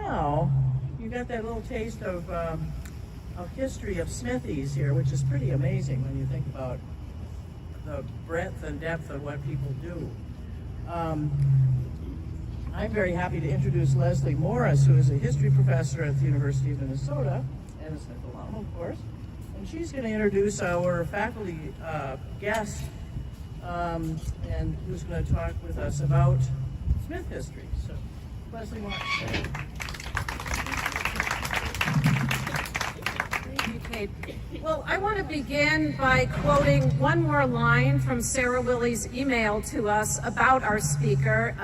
now you got that little taste of history of Smithies here, which is pretty amazing when you think about the breadth and depth of what people do. I'm very happy to introduce Leslie Morris, who is a history professor at the University of Minnesota, and a Smith alum, of course. And she's going to introduce our faculty guest, and who's going to talk with us about Smith history. So, Leslie Morris. Thank you, Kate. Well, I want to begin by quoting one more line from Sarah Willey's email to us about our speaker,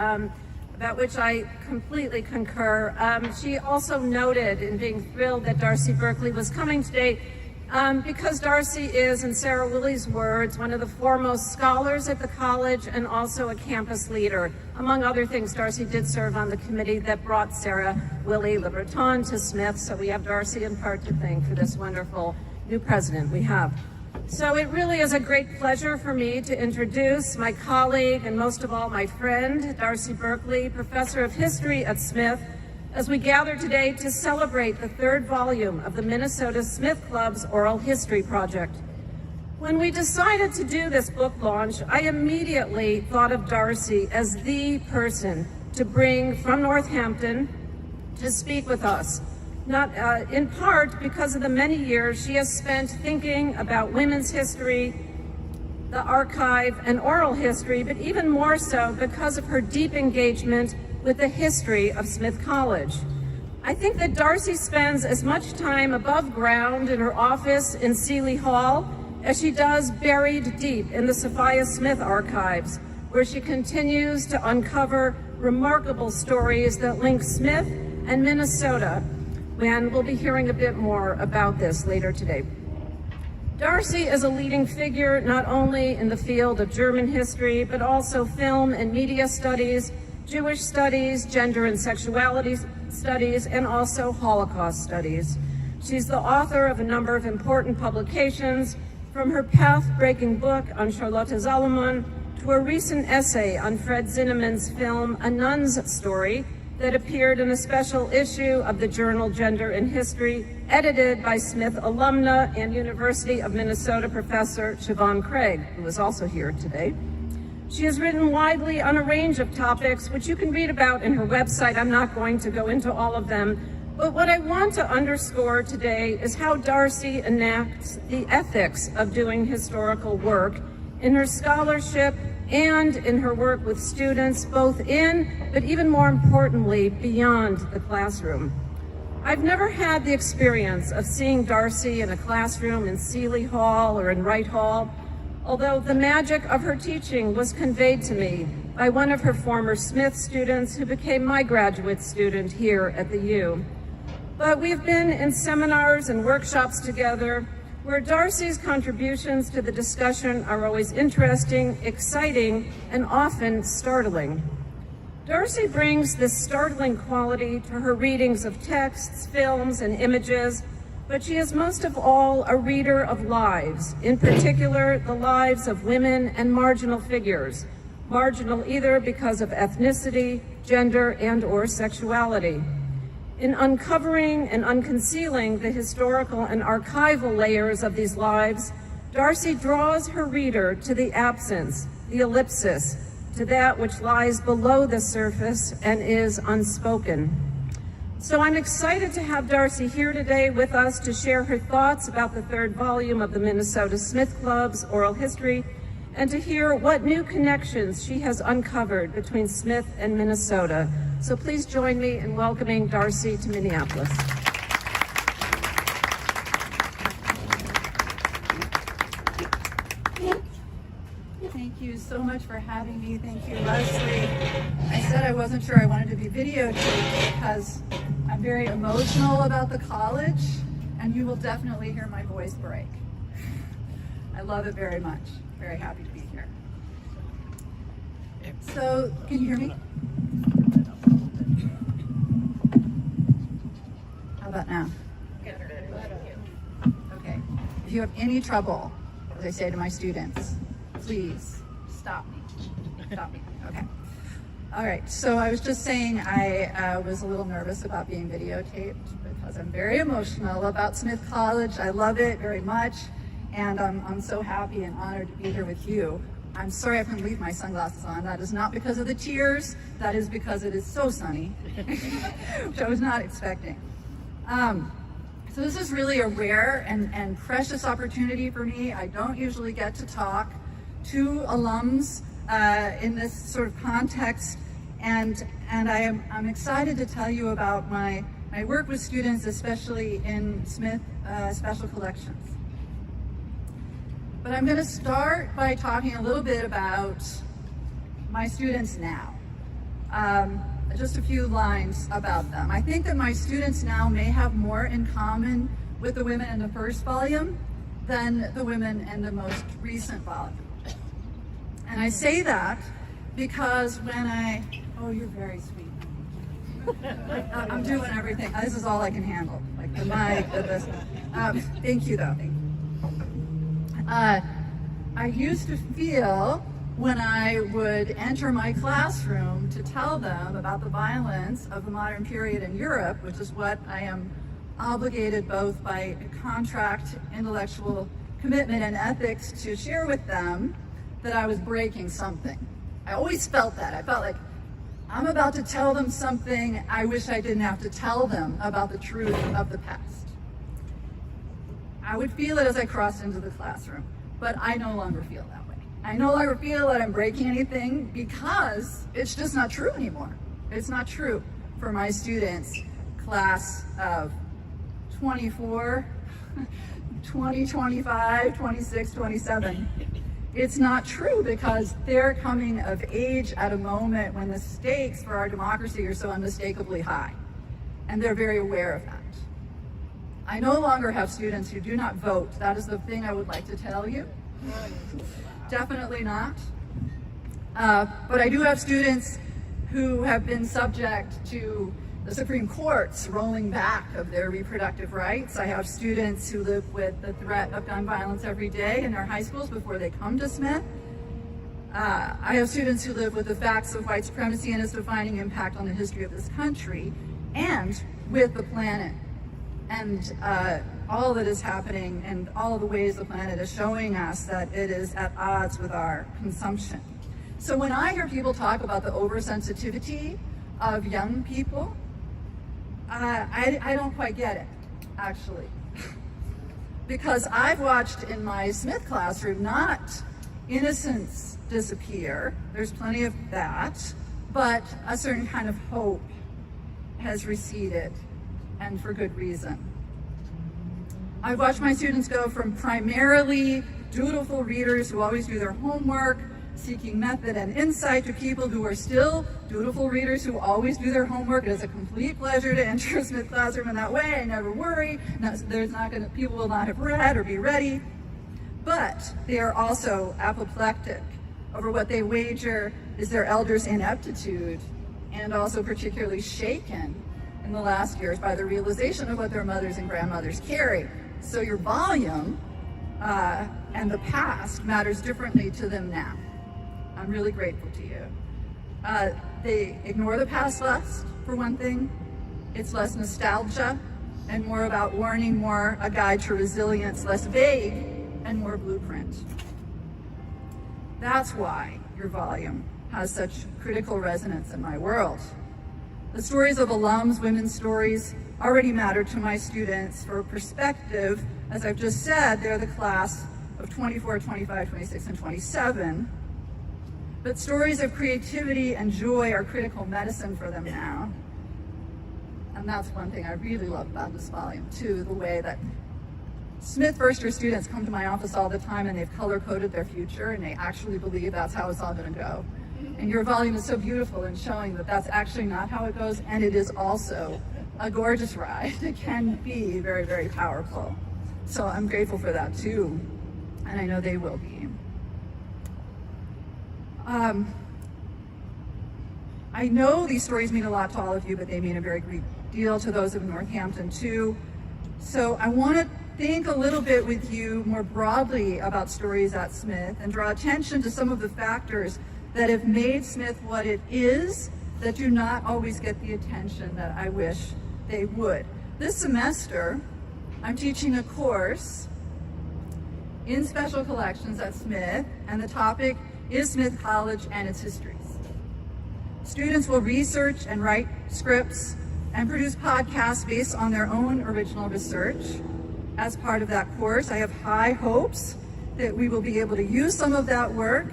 about which I completely concur. She also noted in being thrilled that Darcy Buerkle was coming today because Darcy is, in Sarah Willey's words, one of the foremost scholars at the college and also a campus leader. Among other things, Darcy did serve on the committee that brought Sarah Willey Le Breton to Smith, so we have Darcy in part to thank for this wonderful new president we have. So it really is a great pleasure for me to introduce my colleague and most of all my friend, Darcy Buerkle, Professor of History at Smith, as we gather today to celebrate the third volume of the Minnesota Smith Club's Oral History Project. When we decided to do this book launch, I immediately thought of Darcy as the person to bring from Northampton to speak with us. Not in part because of the many years she has spent thinking about women's history, the archive, and oral history, but even more so because of her deep engagement with the history of Smith College. I think that Darcy spends as much time above ground in her office in Seeley Hall as she does buried deep in the Sophia Smith archives, where she continues to uncover remarkable stories that link Smith and Minnesota. And we'll be hearing a bit more about this later today. Darcy is a leading figure not only in the field of German history, but also film and media studies, Jewish studies, gender and sexuality studies, and also Holocaust studies. She's the author of a number of important publications, from her path-breaking book on Charlotte Salomon to a recent essay on Fred Zinnemann's film A Nun's Story, that appeared in a special issue of the journal Gender and History, edited by Smith alumna and University of Minnesota professor Siobhan Craig, who is also here today. She has written widely on a range of topics, which you can read about in her website. I'm not going to go into all of them, but what I want to underscore today is how Darcy enacts the ethics of doing historical work in her scholarship and in her work with students, both in, but even more importantly, beyond the classroom. I've never had the experience of seeing Darcy in a classroom in Seeley Hall or in Wright Hall, although the magic of her teaching was conveyed to me by one of her former Smith students who became my graduate student here at the U. But we've been in seminars and workshops together where Darcy's contributions to the discussion are always interesting, exciting, and often startling. Darcy brings this startling quality to her readings of texts, films, and images, but she is most of all a reader of lives, in particular the lives of women and marginal figures, marginal either because of ethnicity, gender, and/or sexuality. In uncovering and unconcealing the historical and archival layers of these lives, Darcy draws her reader to the absence, the ellipsis, to that which lies below the surface and is unspoken. So I'm excited to have Darcy here today with us to share her thoughts about the third volume of the Minnesota Smith Club's Oral History, and to hear what new connections she has uncovered between Smith and Minnesota. So please join me in welcoming Darcy to Minneapolis. Thank you so much for having me. Thank you, Leslie. I said I wasn't sure I wanted to be videotaped because I'm very emotional about the college, and you will definitely hear my voice break. I love it very much. Very happy to be here. So, can you hear me? How about now? Okay. If you have any trouble, as I say to my students, please stop me. Stop me. Okay. All right, so I was just saying I was a little nervous about being videotaped because I'm very emotional about Smith College. I love it very much, and I'm so happy and honored to be here with you. I'm sorry I couldn't leave my sunglasses on. That is not because of the tears. That is because it is so sunny, which I was not expecting. So this is really a rare and precious opportunity for me. I don't usually get to talk to alums in this sort of context, and I'm excited to tell you about my work with students, especially in Smith Special Collections. But I'm going to start by talking a little bit about my students now. Just a few lines about them. I think that my students now may have more in common with the women in the first volume than the women in the most recent volume. And I say that because oh, you're very sweet. I'm doing everything. This is all I can handle. Like the mic, this. Thank you though. Thank you. I used to feel when I would enter my classroom to tell them about the violence of the modern period in Europe, which is what I am obligated both by contract, intellectual commitment, and ethics to share with them, that I was breaking something. I always felt that. I felt like I'm about to tell them something I wish I didn't have to tell them about the truth of the past. I would feel it as I crossed into the classroom, but I no longer feel that way. I no longer feel that I'm breaking anything because it's just not true anymore. It's not true for my students, class of 24, 20, 25, 26, 27. It's not true because they're coming of age at a moment when the stakes for our democracy are so unmistakably high, and they're very aware of that. I no longer have students who do not vote. That is the thing I would like to tell you. Definitely not. But I do have students who have been subject to the Supreme Court's rolling back of their reproductive rights. I have students who live with the threat of gun violence every day in their high schools before they come to Smith. I have students who live with the facts of white supremacy and its defining impact on the history of this country and with the planet and all that is happening and all the ways the planet is showing us that it is at odds with our consumption. So when I hear people talk about the oversensitivity of young people, I don't quite get it, actually. Because I've watched in my Smith classroom not innocence disappear, there's plenty of that, but a certain kind of hope has receded, and for good reason. I've watched my students go from primarily dutiful readers who always do their homework, seeking method and insight, to people who are still dutiful readers who always do their homework. It is a complete pleasure to enter a Smith classroom in that way. I never worry. People will not have read or be ready. But they are also apoplectic over what they wager is their elders' ineptitude, and also particularly shaken in the last years by the realization of what their mothers and grandmothers carry. So your volume and the past matters differently to them now. I'm really grateful to you. They ignore the past less, for one thing. It's less nostalgia and more about warning, more a guide to resilience, less vague and more blueprint. That's why your volume has such critical resonance in my world. The stories of alums, women's stories, already matter to my students. For perspective, as I've just said, they're the class of 24, 25, 26, and 27. But stories of creativity and joy are critical medicine for them now. And that's one thing I really love about this volume too, the way that Smith first year students come to my office all the time and they've color-coded their future and they actually believe that's how it's all gonna go. And your volume is so beautiful in showing that that's actually not how it goes, and it is also a gorgeous ride. It can be very, very powerful. So I'm grateful for that too, and I know they will be. I know these stories mean a lot to all of you, but they mean a very great deal to those of Northampton too. So I want to think a little bit with you more broadly about stories at Smith and draw attention to some of the factors that have made Smith what it is, that do not always get the attention that I wish they would. This semester, I'm teaching a course in special collections at Smith, and the topic is Smith College and its histories. Students will research and write scripts and produce podcasts based on their own original research. As part of that course, I have high hopes that we will be able to use some of that work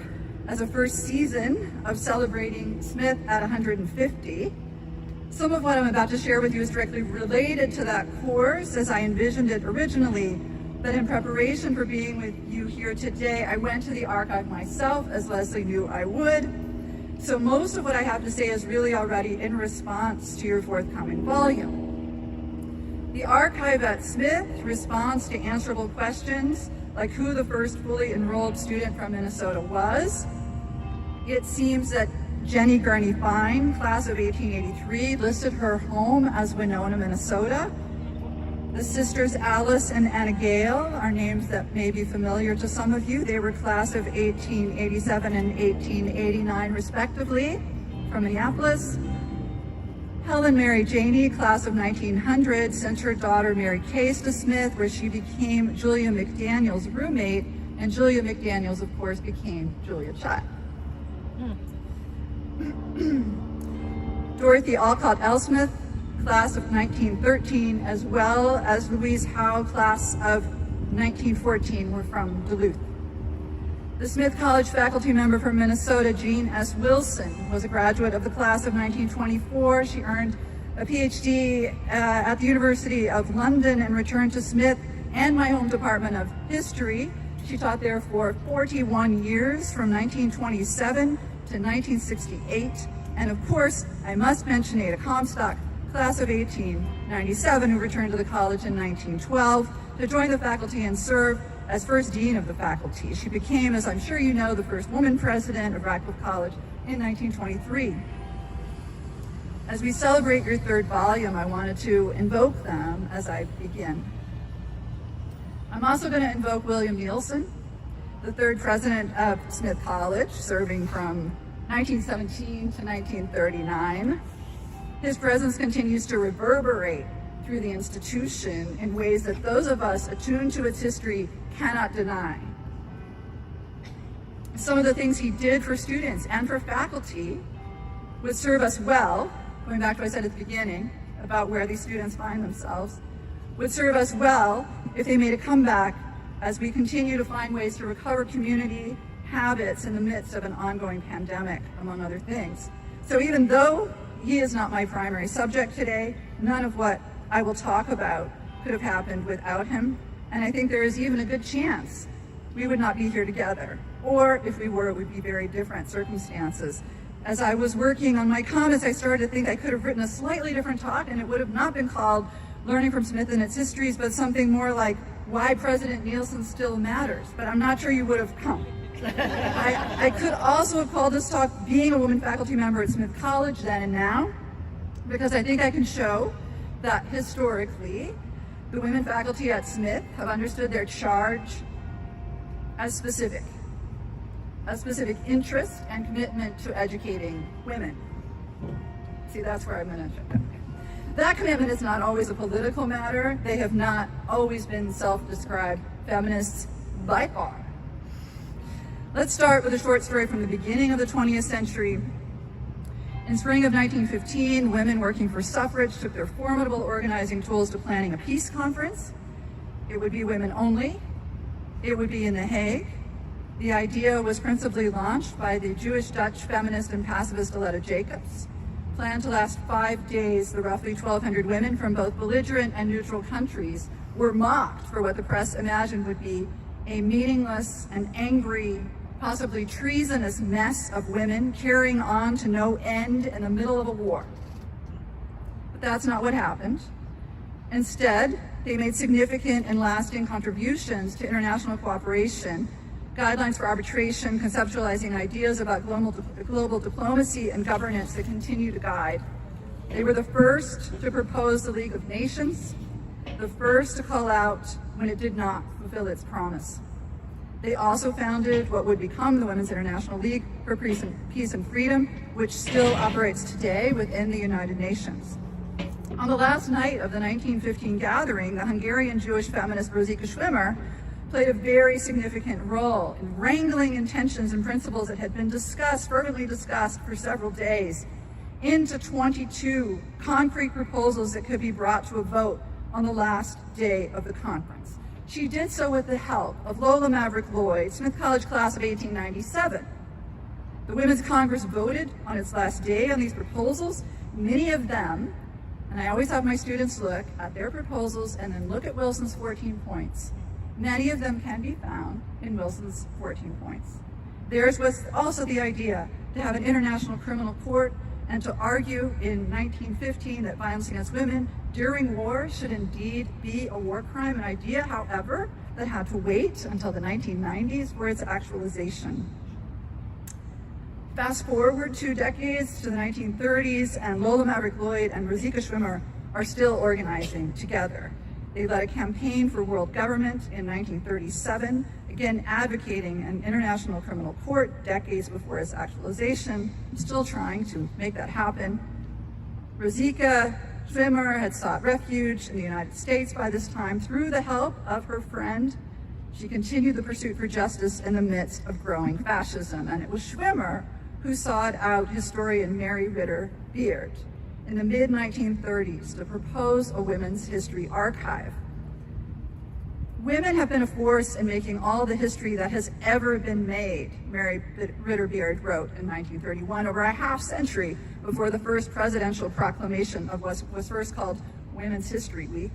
as a first season of celebrating Smith at 150. Some of what I'm about to share with you is directly related to that course as I envisioned it originally, but in preparation for being with you here today, I went to the archive myself, as Leslie knew I would. So most of what I have to say is really already in response to your forthcoming volume. The archive at Smith responds to answerable questions like who the first fully enrolled student from Minnesota was. It seems that Jenny Gurney Fine, class of 1883, listed her home as Winona, Minnesota. The sisters Alice and Anna Gale are names that may be familiar to some of you. They were class of 1887 and 1889 respectively from Minneapolis. Helen Mary Janey, class of 1900, sent her daughter Mary Case to Smith, where she became Julia McDaniel's roommate, and Julia McDaniels, of course, became Julia Child. Dorothy Alcott Elsmith, class of 1913, as well as Louise Howe, class of 1914, were from Duluth. The Smith College faculty member from Minnesota, Jean S. Wilson, was a graduate of the class of 1924. She earned a PhD at the University of London and returned to Smith and my home department of history. She taught there for 41 years, from 1927 to 1968. And of course, I must mention Ada Comstock, class of 1897, who returned to the college in 1912 to join the faculty and serve as first dean of the faculty. She became, as I'm sure you know, the first woman president of Radcliffe College in 1923. As we celebrate your third volume, I wanted to invoke them as I begin. I'm also going to invoke William Nielsen, the third president of Smith College, serving from 1917 to 1939. His presence continues to reverberate through the institution in ways that those of us attuned to its history cannot deny. Some of the things he did for students and for faculty would serve us well, going back to what I said at the beginning about where these students find themselves, would serve us well if they made a comeback as we continue to find ways to recover community habits in the midst of an ongoing pandemic, among other things. So even though he is not my primary subject today, none of what I will talk about could have happened without him. And I think there is even a good chance we would not be here together. Or if we were, it would be very different circumstances. As I was working on my comments, I started to think I could have written a slightly different talk, and it would have not been called Learning from Smith and Its Histories, but something more like Why President Nielsen Still Matters. But I'm not sure you would have come. I could also have called this talk Being a Woman Faculty Member at Smith College Then and Now, because I think I can show that historically, the women faculty at Smith have understood their charge as specific interest and commitment to educating women. See, that's where I'm going to jump in. That commitment is not always a political matter. They have not always been self-described feminists by far. Let's start with a short story from the beginning of the 20th century. In spring of 1915, women working for suffrage took their formidable organizing tools to planning a peace conference. It would be women only. It would be in The Hague. The idea was principally launched by the Jewish Dutch feminist and pacifist Aletta Jacobs. Planned to last 5 days, the roughly 1,200 women from both belligerent and neutral countries were mocked for what the press imagined would be a meaningless and angry, possibly treasonous mess of women carrying on to no end in the middle of a war. But that's not what happened. Instead, they made significant and lasting contributions to international cooperation, guidelines for arbitration, conceptualizing ideas about global diplomacy and governance that continue to guide. They were the first to propose the League of Nations, the first to call out when it did not fulfill its promise. They also founded what would become the Women's International League for Peace and Freedom, which still operates today within the United Nations. On the last night of the 1915 gathering, the Hungarian Jewish feminist Rosika Schwimmer played a very significant role in wrangling intentions and principles that had been fervently discussed for several days, into 22 concrete proposals that could be brought to a vote on the last day of the conference. She did so with the help of Lola Maverick Lloyd, Smith College class of 1897. The Women's Congress voted on its last day on these proposals. Many of them, and I always have my students look at their proposals and then look at Wilson's 14 points. Many of them can be found in Wilson's 14 points. Theirs was also the idea to have an international criminal court and to argue in 1915 that violence against women during war should indeed be a war crime, an idea, however, that had to wait until the 1990s for its actualization. Fast forward 2 decades to the 1930s, and Lola Maverick Lloyd and Rosika Schwimmer are still organizing together. They led a campaign for world government in 1937, again advocating an international criminal court decades before its actualization, still trying to make that happen. Rosika Schwimmer had sought refuge in the United States by this time through the help of her friend. She continued the pursuit for justice in the midst of growing fascism, and it was Schwimmer who sought out historian Mary Ritter Beard in the mid-1930s to propose a women's history archive. Women have been a force in making all the history that has ever been made, Mary Ritter Beard wrote in 1931, over a half century before the first presidential proclamation of what was first called Women's History Week.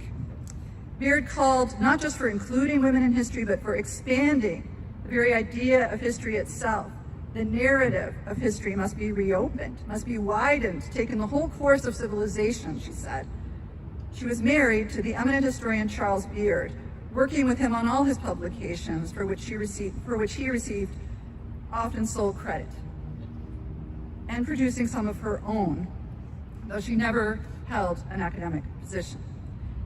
Beard called not just for including women in history, but for expanding the very idea of history itself. The narrative of history must be reopened, must be widened, taking the whole course of civilization, she said. She was married to the eminent historian Charles Beard, working with him on all his publications, for which he received often sole credit, and producing some of her own, though she never held an academic position.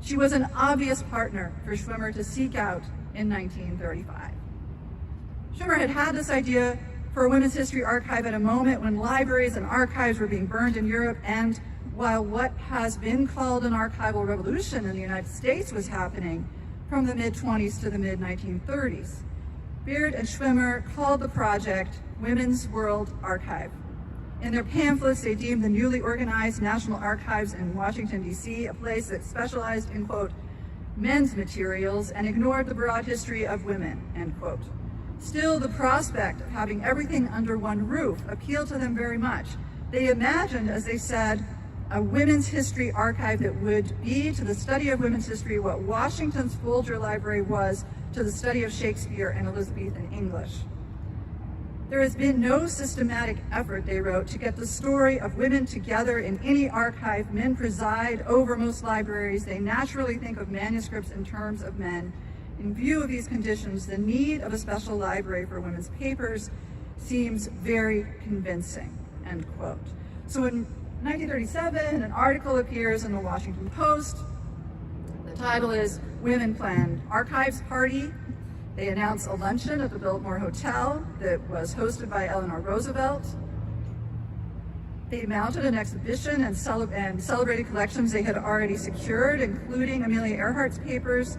She was an obvious partner for Schwimmer to seek out in 1935. Schwimmer had had this idea for a women's history archive at a moment when libraries and archives were being burned in Europe, and while what has been called an archival revolution in the United States was happening from the mid-20s to the mid-1930s. Beard and Schwimmer called the project Women's World Archive. In their pamphlets, they deemed the newly organized National Archives in Washington, D.C. a place that specialized in, quote, men's materials and ignored the broad history of women, end quote. Still, the prospect of having everything under one roof appealed to them very much. They imagined, as they said, a women's history archive that would be to the study of women's history what Washington's Folger Library was to the study of Shakespeare and Elizabethan English. There has been no systematic effort, they wrote, to get the story of women together in any archive. Men preside over most libraries. They naturally think of manuscripts in terms of men. In view of these conditions, the need of a special library for women's papers seems very convincing, end quote. So in 1937, an article appears in the Washington Post. The title is Women Plan Archives Party. They announce a luncheon at the Biltmore Hotel that was hosted by Eleanor Roosevelt. They mounted an exhibition and celebrated collections they had already secured, including Amelia Earhart's papers.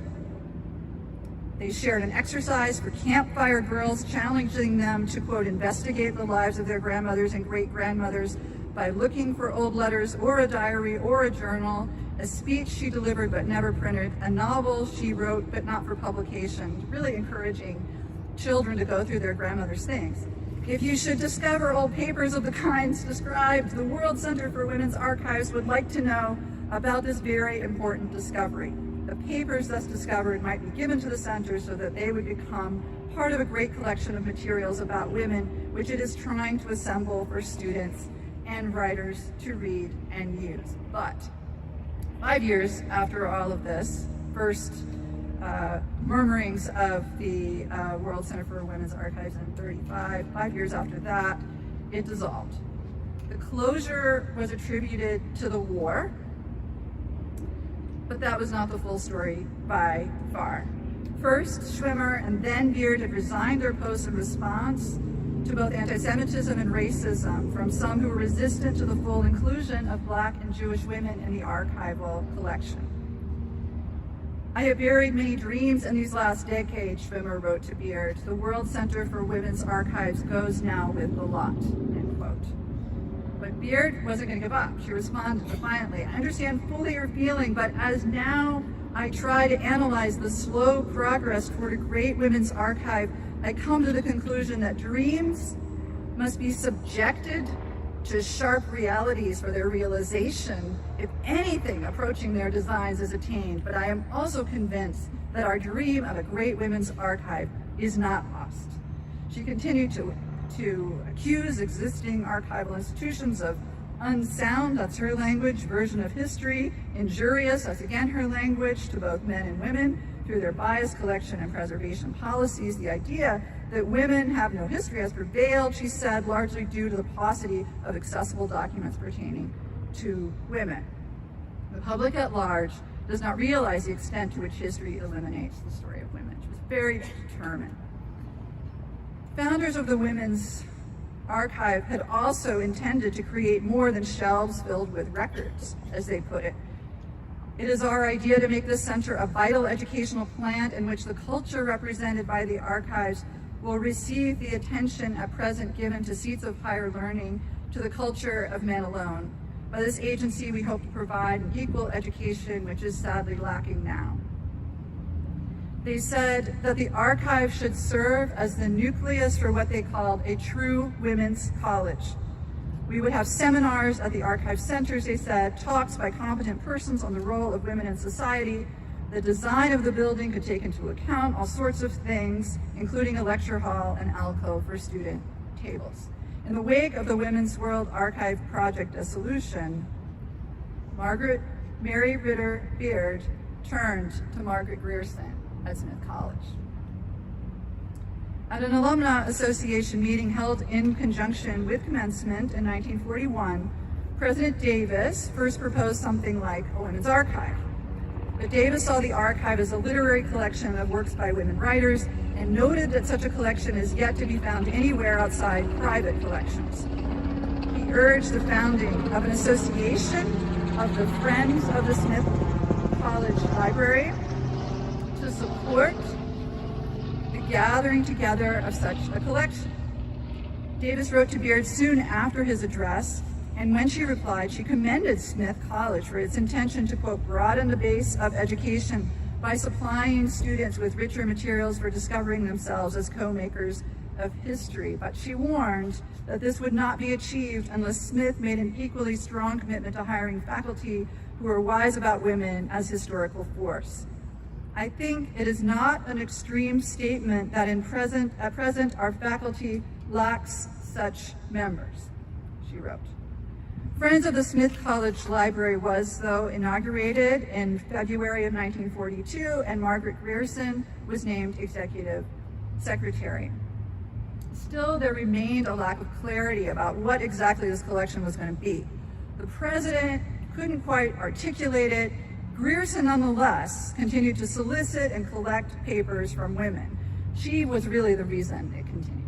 They shared an exercise for campfire girls, challenging them to, quote, investigate the lives of their grandmothers and great-grandmothers by looking for old letters or a diary or a journal, a speech she delivered but never printed, a novel she wrote but not for publication, really encouraging children to go through their grandmother's things. If you should discover old papers of the kinds described, the World Center for Women's Archives would like to know about this very important discovery. The papers thus discovered might be given to the center so that they would become part of a great collection of materials about women, which it is trying to assemble for students and writers to read and use. But 5 years after all of this, first murmurings of the World Center for Women's Archives in 1935, 5 years after that, it dissolved. The closure was attributed to the war, but that was not the full story by far. First, Schwimmer and then Beard had resigned their posts in response to both anti-Semitism and racism from some who were resistant to the full inclusion of Black and Jewish women in the archival collection. I have buried many dreams in these last decades, Schwimmer wrote to Beard. The World Center for Women's Archives goes now with the lot, end quote. But Beard wasn't going to give up. She responded defiantly. I understand fully your feeling, but as now I try to analyze the slow progress toward a great women's archive, I come to the conclusion that dreams must be subjected to sharp realities for their realization if anything approaching their designs is attained. But I am also convinced that our dream of a great women's archive is not lost. She continued to accuse existing archival institutions of unsound, that's her language, version of history, injurious, that's again her language, to both men and women through their biased collection and preservation policies. The idea that women have no history has prevailed, she said, largely due to the paucity of accessible documents pertaining to women. The public at large does not realize the extent to which history eliminates the story of women. She was very determined. Founders of the Women's Archive had also intended to create more than shelves filled with records, as they put it. It is our idea to make this center a vital educational plant in which the culture represented by the archives will receive the attention at present given to seats of higher learning to the culture of men alone. By this agency, we hope to provide an equal education, which is sadly lacking now. They said that the archive should serve as the nucleus for what they called a true women's college. We would have seminars at the archive centers, they said, talks by competent persons on the role of women in society. The design of the building could take into account all sorts of things, including a lecture hall and alcove for student tables. In the wake of the Women's World Archive project dissolution, Mary Ritter Beard turned to Margaret Grierson at Smith College. At an alumni association meeting held in conjunction with commencement in 1941, President Davis first proposed something like a women's archive. But Davis saw the archive as a literary collection of works by women writers and noted that such a collection is yet to be found anywhere outside private collections. He urged the founding of an association of the Friends of the Smith College Library to support the gathering together of such a collection. Davis wrote to Beard soon after his address, and when she replied, she commended Smith College for its intention to, quote, broaden the base of education by supplying students with richer materials for discovering themselves as co-makers of history. But she warned that this would not be achieved unless Smith made an equally strong commitment to hiring faculty who are wise about women as historical force. I think it is not an extreme statement that at present our faculty lacks such members, she wrote. Friends of the Smith College Library was, though, inaugurated in February of 1942, and Margaret Grierson was named executive secretary. Still, there remained a lack of clarity about what exactly this collection was going to be. The president couldn't quite articulate it. Grierson, nonetheless, continued to solicit and collect papers from women. She was really the reason it continued.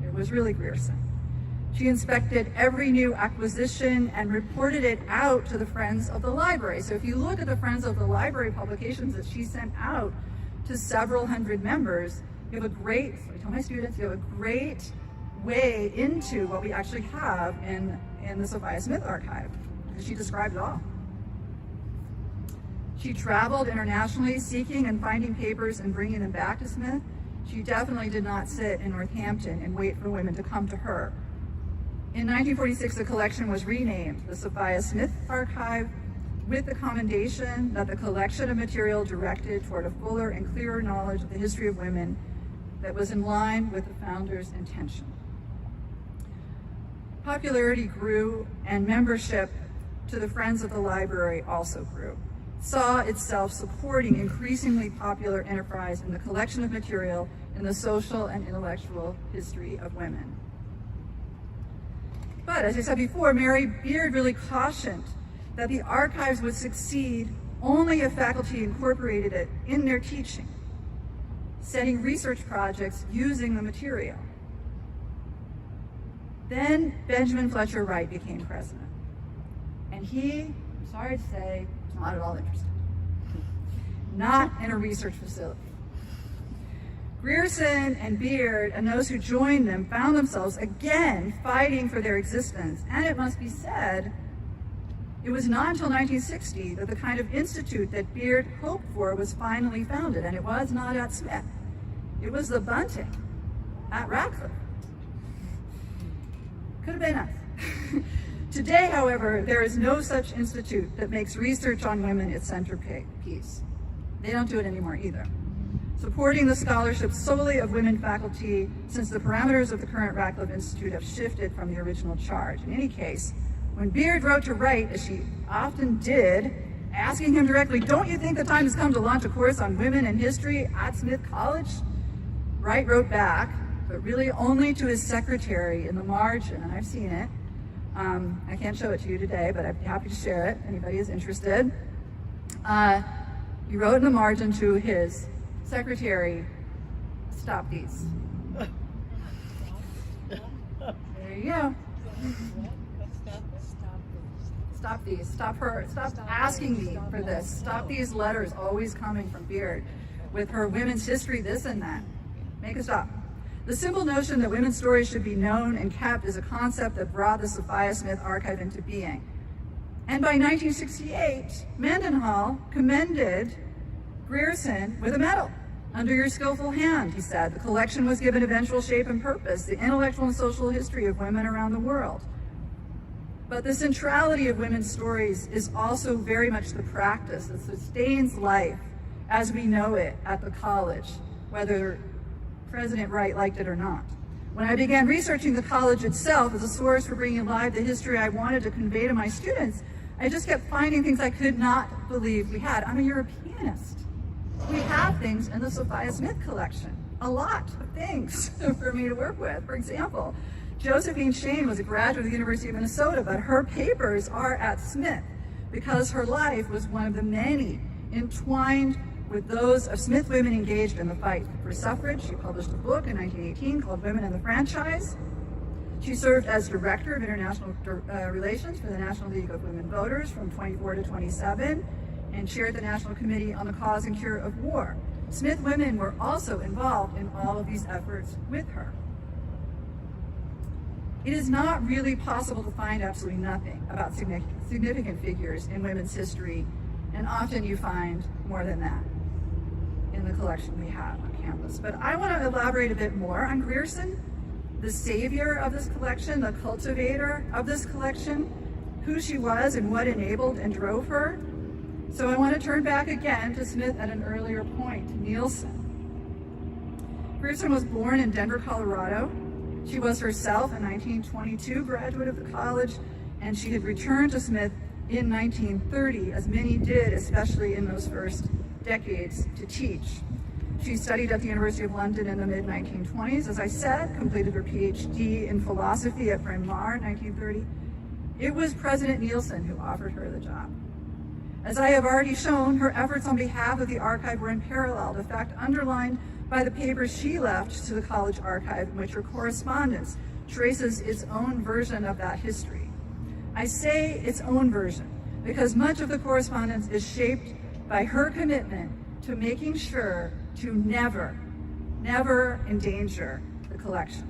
It was really Grierson. She inspected every new acquisition and reported it out to the Friends of the Library. So if you look at the Friends of the Library publications that she sent out to several hundred members, you have a great, so I tell my students, you have a great way into what we actually have in the Sophia Smith archive, because she described it all. She traveled internationally seeking and finding papers and bringing them back to Smith. She definitely did not sit in Northampton and wait for women to come to her. In 1946, the collection was renamed the Sophia Smith Archive with the commendation that the collection of material directed toward a fuller and clearer knowledge of the history of women that was in line with the founder's intention. Popularity grew and membership to the Friends of the Library also grew, saw itself supporting increasingly popular enterprise in the collection of material in the social and intellectual history of women. But as I said before, Mary Beard really cautioned that the archives would succeed only if faculty incorporated it in their teaching. setting research projects using the material. Then Benjamin Fletcher Wright became president. And he, I'm sorry to say, was not at all interested. Not in a research facility. Grierson and Beard and those who joined them found themselves again fighting for their existence. And it must be said, it was not until 1960 that the kind of institute that Beard hoped for was finally founded. And it was not at Smith. It was the Bunting at Radcliffe. Could have been us. Today, however, there is no such institute that makes research on women its centerpiece. They don't do it anymore either. Supporting the scholarship solely of women faculty since the parameters of the current Radcliffe Institute have shifted from the original charge. In any case, when Beard wrote to Wright, as she often did, asking him directly, "Don't you think the time has come to launch a course on women and history at Smith College?" Wright wrote back, but really only to his secretary in the margin, and I've seen it. I can't show it to you today, but I'd be happy to share it if anybody is interested. He wrote in the margin to his secretary, "Stop these." There you go. Stop these. Stop asking me for this. Stop these letters always coming from Beard with her women's history, this and that. Make a stop. The simple notion that women's stories should be known and kept is a concept that brought the Sophia Smith Archive into being. And by 1968, Mendenhall commended Grierson with a medal. "Under your skillful hand," he said, "the collection was given eventual shape and purpose, the intellectual and social history of women around the world." But the centrality of women's stories is also very much the practice that sustains life as we know it at the college, whether President Wright liked it or not. When I began researching the college itself as a source for bringing alive the history I wanted to convey to my students, I just kept finding things I could not believe we had. I'm a Europeanist. We have things in the Sophia Smith collection, a lot of things for me to work with. For example, Josephine Shane was a graduate of the University of Minnesota, but her papers are at Smith because her life was one of the many entwined with those of Smith women engaged in the fight for suffrage. She published a book in 1918 called Women and the Franchise. She served as Director of International Relations for the National League of Women Voters from 24 to 27 and chaired the National Committee on the Cause and Cure of War. Smith women were also involved in all of these efforts with her. It is not really possible to find absolutely nothing about significant figures in women's history, and often you find more than that in the collection we have on campus. But I want to elaborate a bit more on Grierson, the savior of this collection, the cultivator of this collection, who she was and what enabled and drove her. So I want to turn back again to Smith at an earlier point, Nielsen. Grierson was born in Denver, Colorado. She was herself a 1922 graduate of the college, and she had returned to Smith in 1930, as many did, especially in those first decades, to teach. She studied at the University of London in the mid-1920s, as I said, completed her PhD in philosophy at Bryn Mawr in 1930. It was President Nielsen who offered her the job. As I have already shown, her efforts on behalf of the archive were unparalleled, a fact underlined by the papers she left to the college archive, in which her correspondence traces its own version of that history. I say its own version because much of the correspondence is shaped by her commitment to making sure to never endanger the collection.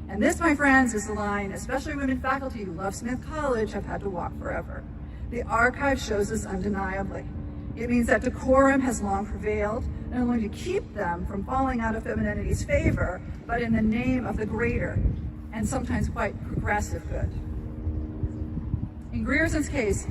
And this, my friends, is the line especially women faculty who love Smith College have had to walk forever. The archive shows this undeniably. It means that decorum has long prevailed, not only to keep them from falling out of femininity's favor, but in the name of the greater and sometimes quite progressive good. In Grierson's case,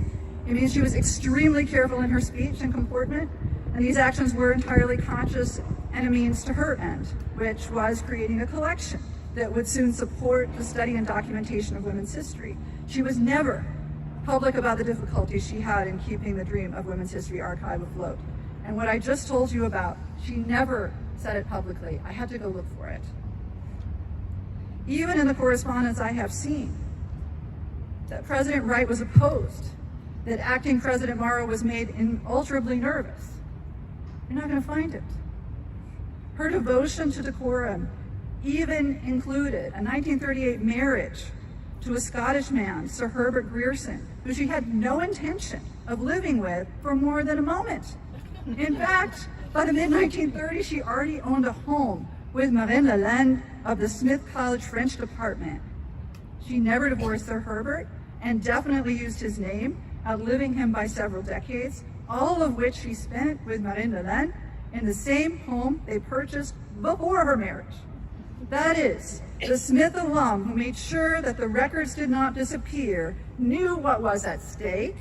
it means she was extremely careful in her speech and comportment, and these actions were entirely conscious and a means to her end, which was creating a collection that would soon support the study and documentation of women's history. She was never public about the difficulties she had in keeping the dream of Women's History Archive afloat. And what I just told you about, she never said it publicly. I had to go look for it. Even in the correspondence I have seen, that President Wright was opposed, that acting President Morrow was made inalterably nervous. You're not going to find it. Her devotion to decorum even included a 1938 marriage to a Scottish man, Sir Herbert Grierson, who she had no intention of living with for more than a moment. In fact, by the mid-1930s, she already owned a home with Marine Lalande of the Smith College French department. She never divorced Sir Herbert and definitely used his name, outliving him by several decades, all of which she spent with Marine Lalande in the same home they purchased before her marriage. That is, the Smith alum who made sure that the records did not disappear knew what was at stake,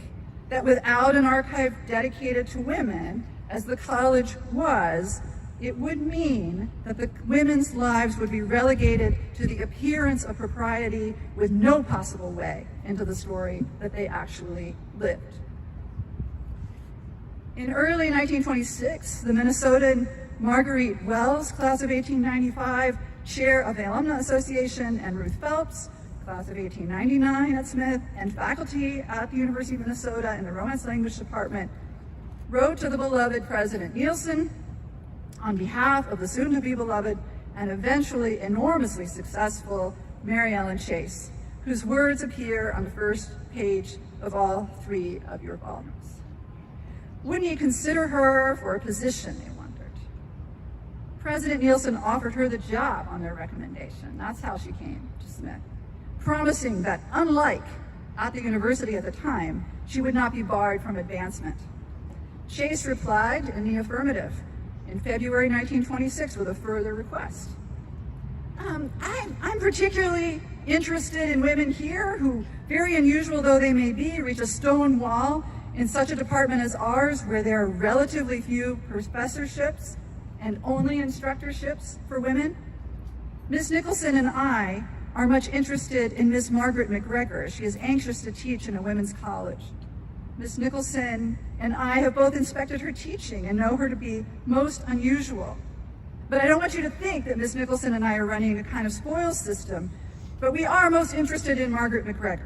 that without an archive dedicated to women, as the college was, it would mean that the women's lives would be relegated to the appearance of propriety with no possible way into the story that they actually lived. In early 1926, the Minnesotan Marguerite Wells, class of 1895, chair of the Alumni Association, and Ruth Phelps, class of 1899 at Smith, and faculty at the University of Minnesota in the Romance Language Department, wrote to the beloved President Nielsen on behalf of the soon-to-be beloved and eventually enormously successful Mary Ellen Chase, whose words appear on the first page of all 3 of your volumes. Wouldn't you consider her for a position, they wondered. President Nielsen offered her the job on their recommendation. That's how she came to Smith, promising that, unlike at the university at the time, she would not be barred from advancement. Chase replied in the affirmative in February 1926 with a further request. I'm particularly interested in women here who, very unusual though they may be, reach a stone wall in such a department as ours where there are relatively few professorships and only instructorships for women. Miss Nicholson and I are much interested in Miss Margaret McGregor. She is anxious to teach in a women's college. Miss Nicholson and I have both inspected her teaching and know her to be most unusual. But I don't want you to think that Miss Nicholson and I are running a kind of spoils system, but we are most interested in Margaret McGregor.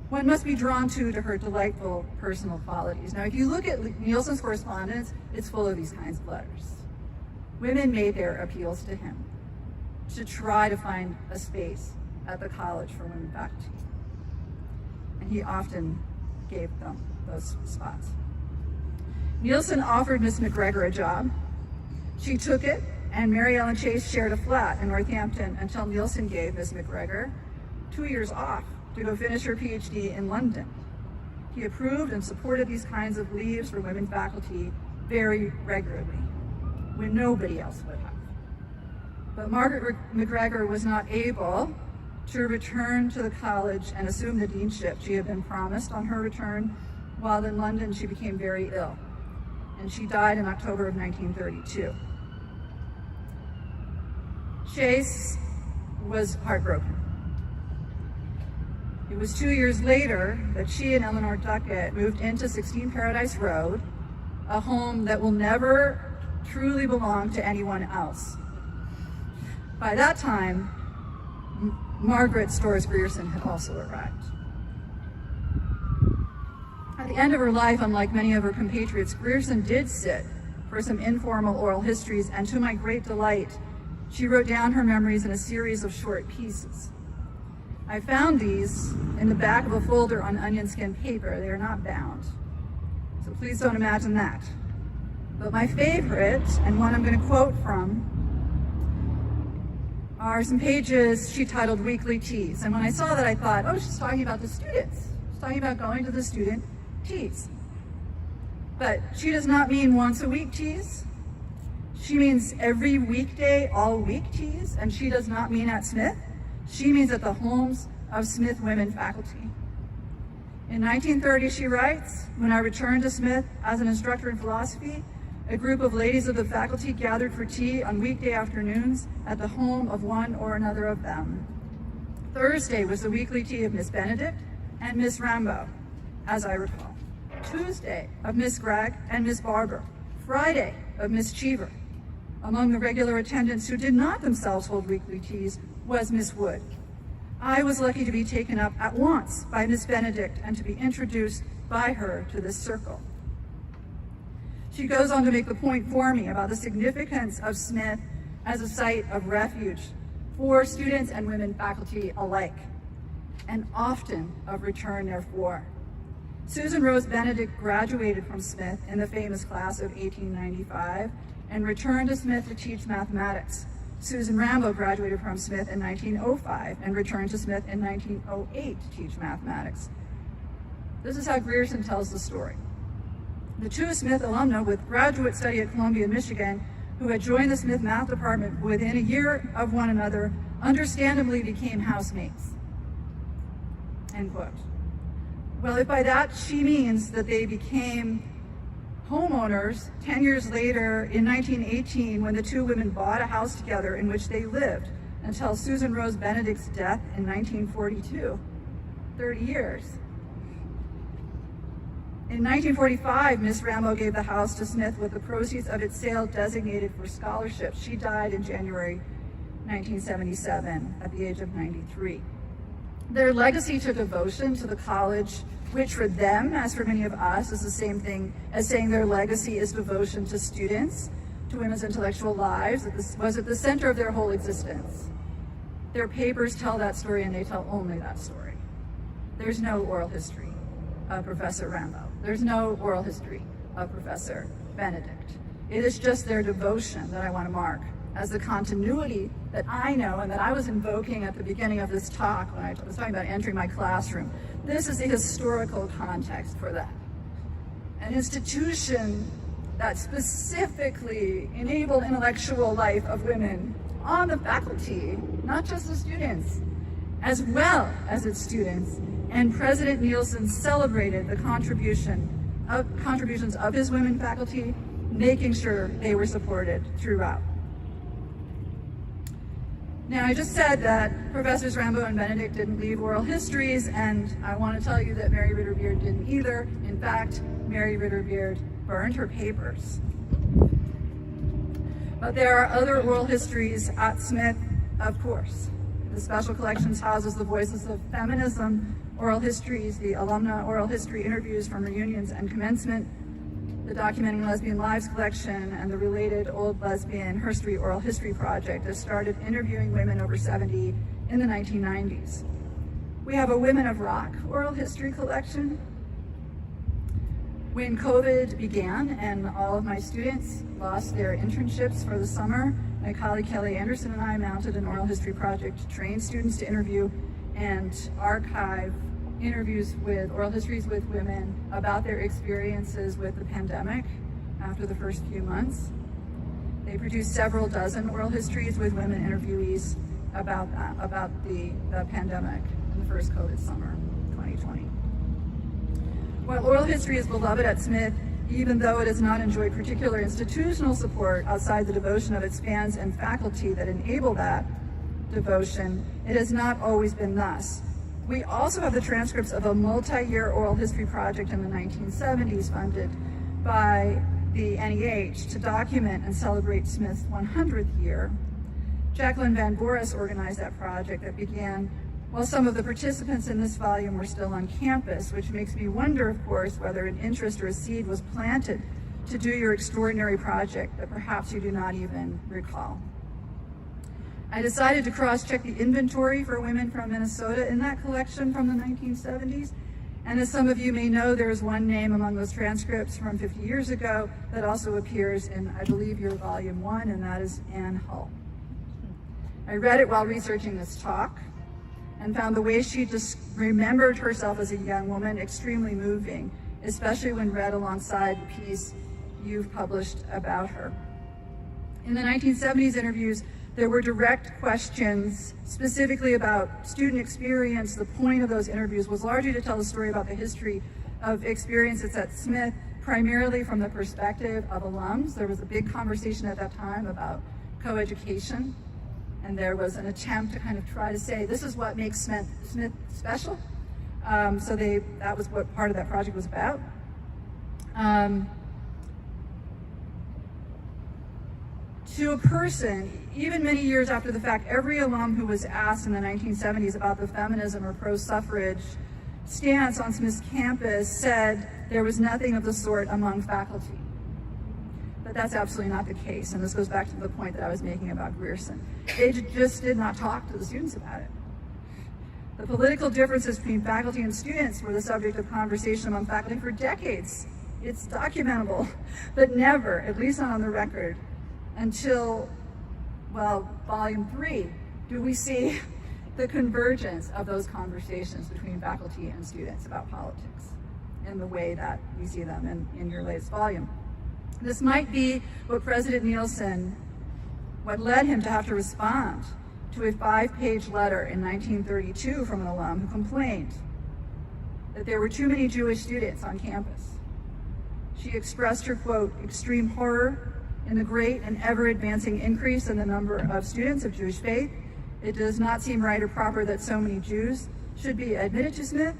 One must be drawn to her delightful personal qualities. Now, if you look at Nielsen's correspondence, it's full of these kinds of letters. Women made their appeals to him to try to find a space at the college for women faculty. And he often gave them those spots. Nielsen offered Miss McGregor a job. She took it, and Mary Ellen Chase shared a flat in Northampton until Nielsen gave Miss McGregor 2 years off to go finish her PhD in London. He approved and supported these kinds of leaves for women faculty very regularly, when nobody else would have. But Margaret McGregor was not able to return to the college and assume the deanship she had been promised on her return. While in London, she became very ill, and she died in October of 1932. Chase was heartbroken. It was 2 years later that she and Eleanor Duckett moved into 16 Paradise Road, a home that will never truly belong to anyone else. By that time, Margaret Storrs Grierson had also arrived. At the end of her life, unlike many of her compatriots, Grierson did sit for some informal oral histories, and to my great delight, she wrote down her memories in a series of short pieces. I found these in the back of a folder on onion skin paper. They are not bound, so please don't imagine that. But my favorite, and one I'm going to quote from, are some pages she titled Weekly Teas. And when I saw that, I thought, oh, she's talking about the students. She's talking about going to the student teas. But she does not mean once a week teas. She means every weekday, all week teas. And she does not mean at Smith. She means at the homes of Smith women faculty. In 1930, she writes, when I returned to Smith as an instructor in philosophy, a group of ladies of the faculty gathered for tea on weekday afternoons at the home of one or another of them. Thursday was the weekly tea of Miss Benedict and Miss Rambo, as I recall. Tuesday of Miss Gregg and Miss Barber. Friday of Miss Cheever. Among the regular attendants who did not themselves hold weekly teas was Miss Wood. I was lucky to be taken up at once by Miss Benedict and to be introduced by her to this circle. She goes on to make the point for me about the significance of Smith as a site of refuge for students and women faculty alike, and often of return therefore. Susan Rose Benedict graduated from Smith in the famous class of 1895 and returned to Smith to teach mathematics. Susan Rambo graduated from Smith in 1905 and returned to Smith in 1908 to teach mathematics. This is how Grierson tells the story. The two Smith alumna with graduate study at Columbia, Michigan, who had joined the Smith math department within a year of one another, understandably became housemates. End quote. Well, if by that she means that they became homeowners 10 years later in 1918 when the two women bought a house together in which they lived until Susan Rose Benedict's death in 1942, 30 years. In 1945, Miss Rambo gave the house to Smith with the proceeds of its sale designated for scholarships. She died in January 1977 at the age of 93. Their legacy to devotion to the college, which for them, as for many of us, is the same thing as saying their legacy is devotion to students, to women's intellectual lives, was at the center of their whole existence. Their papers tell that story, and they tell only that story. There's no oral history of Professor Rambo. There's no oral history of Professor Benedict. It is just their devotion that I want to mark as the continuity that I know and that I was invoking at the beginning of this talk when I was talking about entering my classroom. This is the historical context for that. An institution that specifically enabled intellectual life of women on the faculty, not just the students, as well as its students. And President Nielsen celebrated the contributions of his women faculty, making sure they were supported throughout. Now, I just said that Professors Rambo and Benedict didn't leave oral histories, and I want to tell you that Mary Ritter Beard didn't either. In fact, Mary Ritter Beard burned her papers. But there are other oral histories at Smith, of course. The Special Collections houses the Voices of Feminism oral histories, the alumna oral history interviews from reunions and commencement, the Documenting Lesbian Lives collection, and the related Old Lesbian History Oral History Project that started interviewing women over 70 in the 1990s. We have a Women of Rock oral history collection. When COVID began and all of my students lost their internships for the summer, my colleague Kelly Anderson and I mounted an oral history project to train students to interview and archive interviews with oral histories with women about their experiences with the pandemic after the first few months. They produced several dozen oral histories with women interviewees about the pandemic in the first COVID summer, 2020. While oral history is beloved at Smith, even though it has not enjoyed particular institutional support outside the devotion of its fans and faculty that enable that devotion, it has not always been thus. We also have the transcripts of a multi-year oral history project in the 1970s funded by the NEH to document and celebrate Smith's 100th year. Jacqueline Van Boris organized that project that began while some of the participants in this volume were still on campus, which makes me wonder, of course, whether an interest or a seed was planted to do your extraordinary project that perhaps you do not even recall. I decided to cross-check the inventory for women from Minnesota in that collection from the 1970s. And as some of you may know, there is one name among those transcripts from 50 years ago that also appears in, I believe, your volume 1, and that is Ann Hull. I read it while researching this talk and found the way she just remembered herself as a young woman extremely moving, especially when read alongside the piece you've published about her. In the 1970s interviews, there were direct questions specifically about student experience. The point of those interviews was largely to tell the story about the history of experiences at Smith, primarily from the perspective of alums. There was a big conversation at that time about coeducation, and there was an attempt to kind of try to say, this is what makes Smith special. That was what part of that project was about. To a person, even many years after the fact, every alum who was asked in the 1970s about the feminism or pro-suffrage stance on Smith's campus said there was nothing of the sort among faculty. but that's absolutely not the case. And this goes back to the point that I was making about Grierson. They just did not talk to the students about it. The political differences between faculty and students were the subject of conversation among faculty for decades. It's documentable, but never, at least not on the record, until, well, volume 3, do we see the convergence of those conversations between faculty and students about politics in the way that we see them in your latest volume. This might be what President Nielsen, what led him to have to respond to a 5-page letter in 1932 from an alum who complained that there were too many Jewish students on campus. She expressed her, quote, extreme horror in the great and ever-advancing increase in the number of students of Jewish faith. It does not seem right or proper that so many Jews should be admitted to Smith.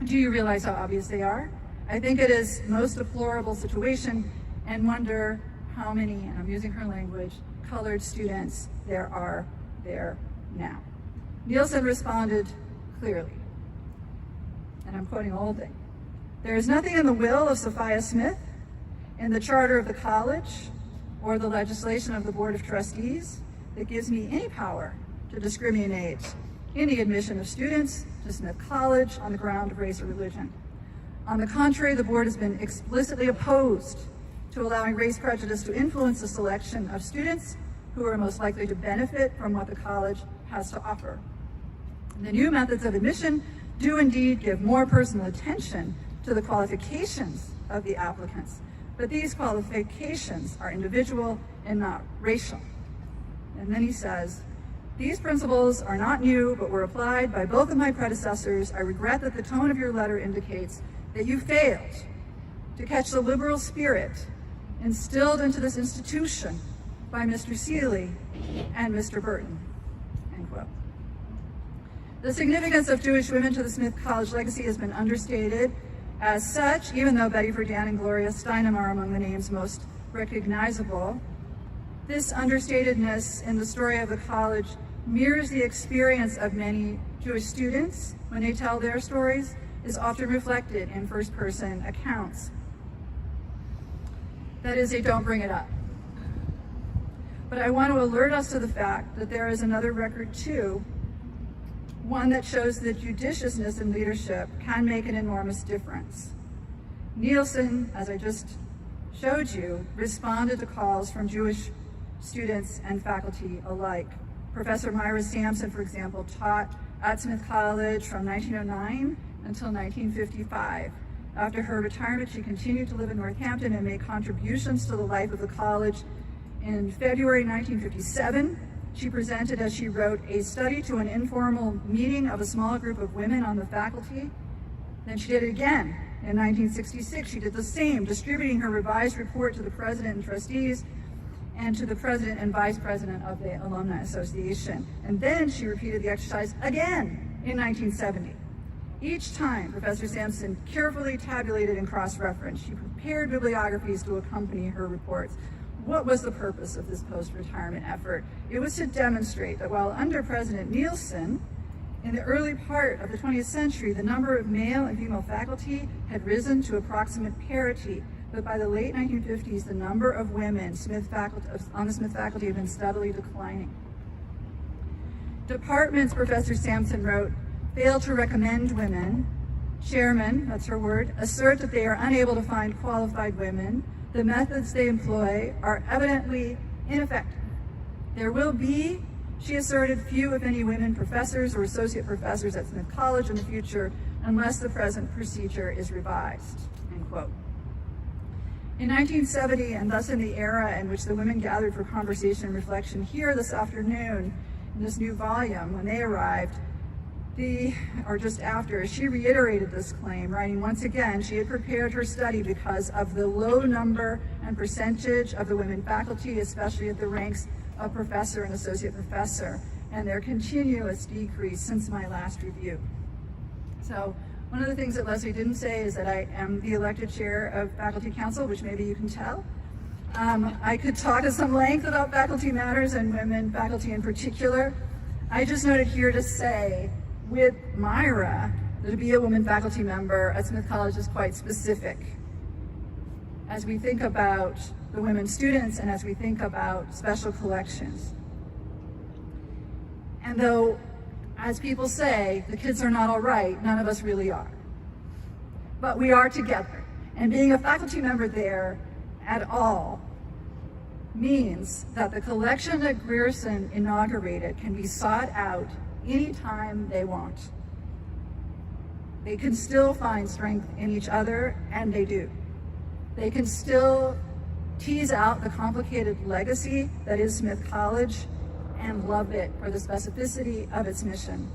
Do you realize how obvious they are? I think it is most deplorable situation and wonder how many, and I'm using her language, colored students there are there now. Nielsen responded clearly, and I'm quoting the whole thing. There is nothing in the will of Sophia Smith, in the charter of the college, or the legislation of the Board of Trustees that gives me any power to discriminate in the admission of students to Smith College on the ground of race or religion. On the contrary, the board has been explicitly opposed to allowing race prejudice to influence the selection of students who are most likely to benefit from what the college has to offer. The new methods of admission do indeed give more personal attention to the qualifications of the applicants, but these qualifications are individual and not racial. And then he says, these principles are not new, but were applied by both of my predecessors. I regret that the tone of your letter indicates that you failed to catch the liberal spirit instilled into this institution by Mr. Seeley and Mr. Burton, end quote. The significance of Jewish women to the Smith College legacy has been understated. As such, even though Betty Friedan and Gloria Steinem are among the names most recognizable, this understatedness in the story of the college mirrors the experience of many Jewish students when they tell their stories, is often reflected in first-person accounts. That is, they don't bring it up. But I want to alert us to the fact that there is another record too, one that shows that judiciousness in leadership can make an enormous difference. Nielsen, as I just showed you, responded to calls from Jewish students and faculty alike. Professor Myra Sampson, for example, taught at Smith College from 1909 until 1955. After her retirement, she continued to live in Northampton and made contributions to the life of the college. In February 1957, she presented, as she wrote, a study to an informal meeting of a small group of women on the faculty. Then she did it again. In 1966, she did the same, distributing her revised report to the president and trustees and to the president and vice president of the Alumni Association. And then she repeated the exercise again in 1970. Each time, Professor Sampson carefully tabulated and cross-referenced. She prepared bibliographies to accompany her reports. What was the purpose of this post-retirement effort? It was to demonstrate that while under President Nielsen, in the early part of the 20th century, the number of male and female faculty had risen to approximate parity, but by the late 1950s, the number of women on the Smith faculty had been steadily declining. Departments, Professor Sampson wrote, fail to recommend women. Chairmen, that's her word, assert that they are unable to find qualified women. The methods they employ are evidently ineffective. There will be, she asserted, few if any women professors or associate professors at Smith College in the future unless the present procedure is revised, end quote. In 1970, and thus in the era in which the women gathered for conversation and reflection here this afternoon in this new volume, when they arrived, or just after, she reiterated this claim, writing once again, she had prepared her study because of the low number and percentage of the women faculty, especially at the ranks of professor and associate professor, and their continuous decrease since my last review. So one of the things that Leslie didn't say is that I am the elected chair of Faculty Council, which maybe you can tell. I could talk at some length about faculty matters and women faculty in particular. I just noted here to say, with Myra, that to be a woman faculty member at Smith College is quite specific. as we think about the women students and as we think about special collections. And though, as people say, the kids are not all right, none of us really are. But we are together. And being a faculty member there at all means that the collection that Grierson inaugurated can be sought out anytime they want. They can still find strength in each other, and they do. They can still tease out the complicated legacy that is Smith College and love it for the specificity of its mission.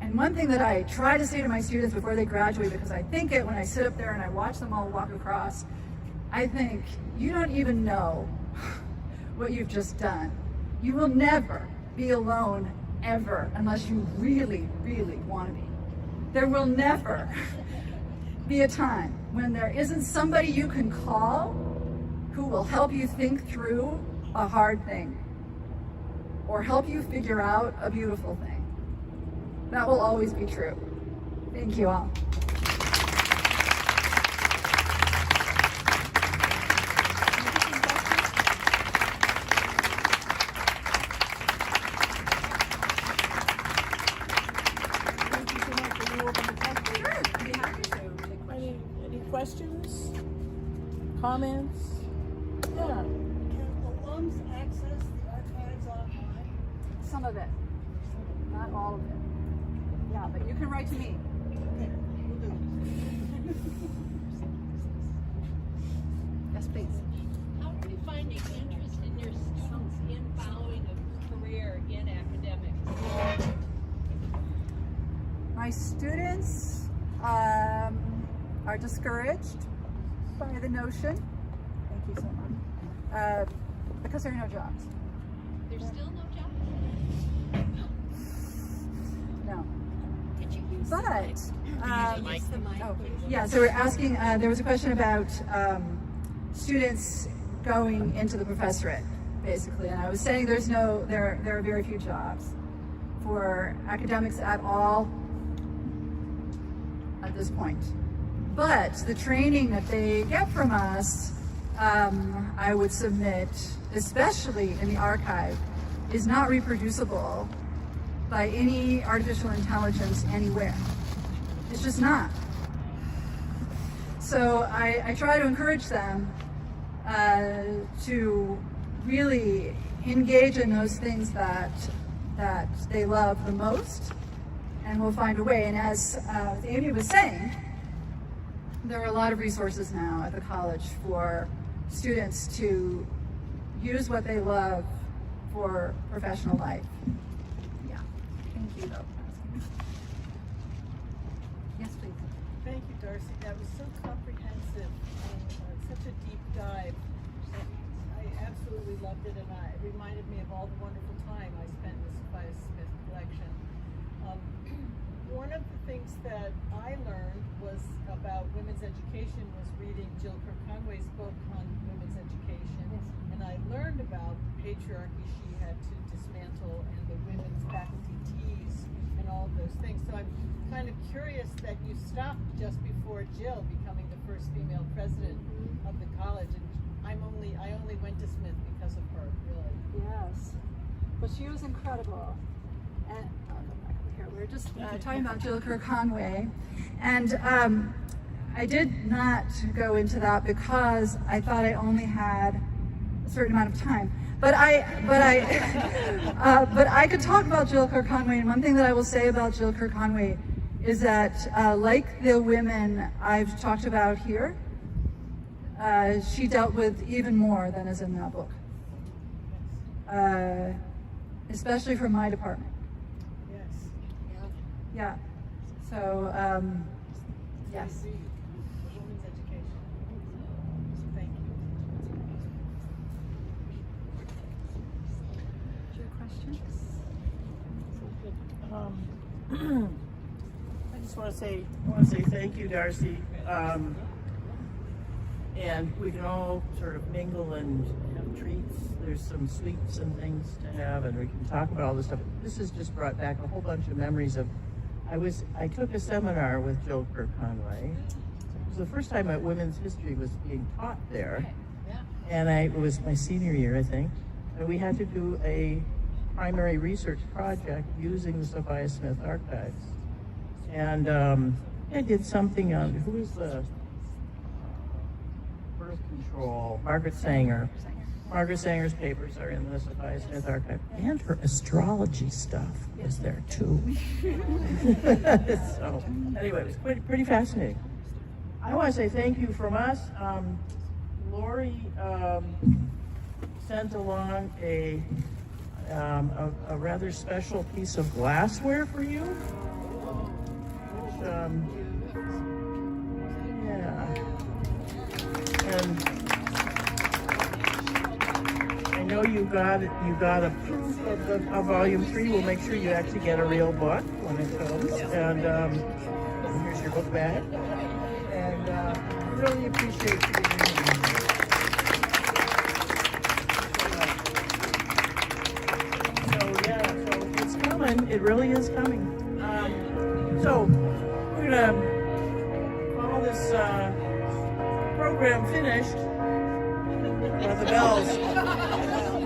And one thing that I try to say to my students before they graduate, because I think it when I sit up there and I watch them all walk across, I think, you don't even know what you've just done. You will never be alone ever unless you really, really want to be. There will never be a time when there isn't somebody you can call who will help you think through a hard thing or help you figure out a beautiful thing. That will always be true. Thank you all. Questions? Comments? Yeah. Can alums access the archives online? Some of it, not all of it. Yeah, but you can write to me. Okay, we'll do it. Yes, please. How are you finding interest in your students in following a career in academics? My students are discouraged by the notion. Thank you so much. Because there are no jobs. There's still no job? No. Could you use But use the mic? oh, yeah. So we're asking. There was a question about students going into the professorate, basically, and I was saying there are very few jobs for academics at all at this point. But the training that they get from us, I would submit, especially in the archive, is not reproducible by any artificial intelligence anywhere. It's just not. So I try to encourage them to really engage in those things that they love the most, and we'll find a way. And as Amy was saying, there are a lot of resources now at the college for students to use what they love for professional life. Yeah. Thank you, though. Yes, please. Thank you, Darcy. That was so comprehensive and such a deep dive. I absolutely loved it, and it reminded me of all the wonderful time I spent with Sophia Smith collection. One of the things that I learned was about women's education was reading Jill Kirk Conway's book on women's education. Yes. And I learned about the patriarchy she had to dismantle and the women's faculty teas and all of those things. So I'm kind of curious that you stopped just before Jill becoming the first female president of the college. And I only went to Smith because of her, really. Yes. But she was incredible. And we were just talking about Jill Kirk Conway, and I did not go into that because I thought I only had a certain amount of time. But I could talk about Jill Kirk Conway, and one thing that I will say about Jill Kirk Conway is that, like the women I've talked about here, she dealt with even more than is in that book, especially for my department. Yeah. So, yes. Women's education. Thank you. Is your question? I just want to say thank you, Darcy. And we can all sort of mingle and have treats. There's some sweets and things to have, and we can talk about all this stuff. This has just brought back a whole bunch of memories of. I took a seminar with Jill Kirk Conway. was the first time that women's history was being taught there. Yeah. And it was my senior year, I think. And we had to do a primary research project using the Sophia Smith archives. And I did something on, who was the birth control? Margaret Sanger. Margaret Sanger's papers are in the Sophia Smith archive. And her astrology stuff was there too. So anyway, it was pretty fascinating. I want to say thank you from us. Lori sent along a rather special piece of glassware for you, which yeah, and I know you got it. You got a proof of volume 3. We'll make sure you actually get a real book when it comes. And here's your book bag. And really appreciate you being here. So it's coming. It really is coming. So we're gonna call this program finished. The bells.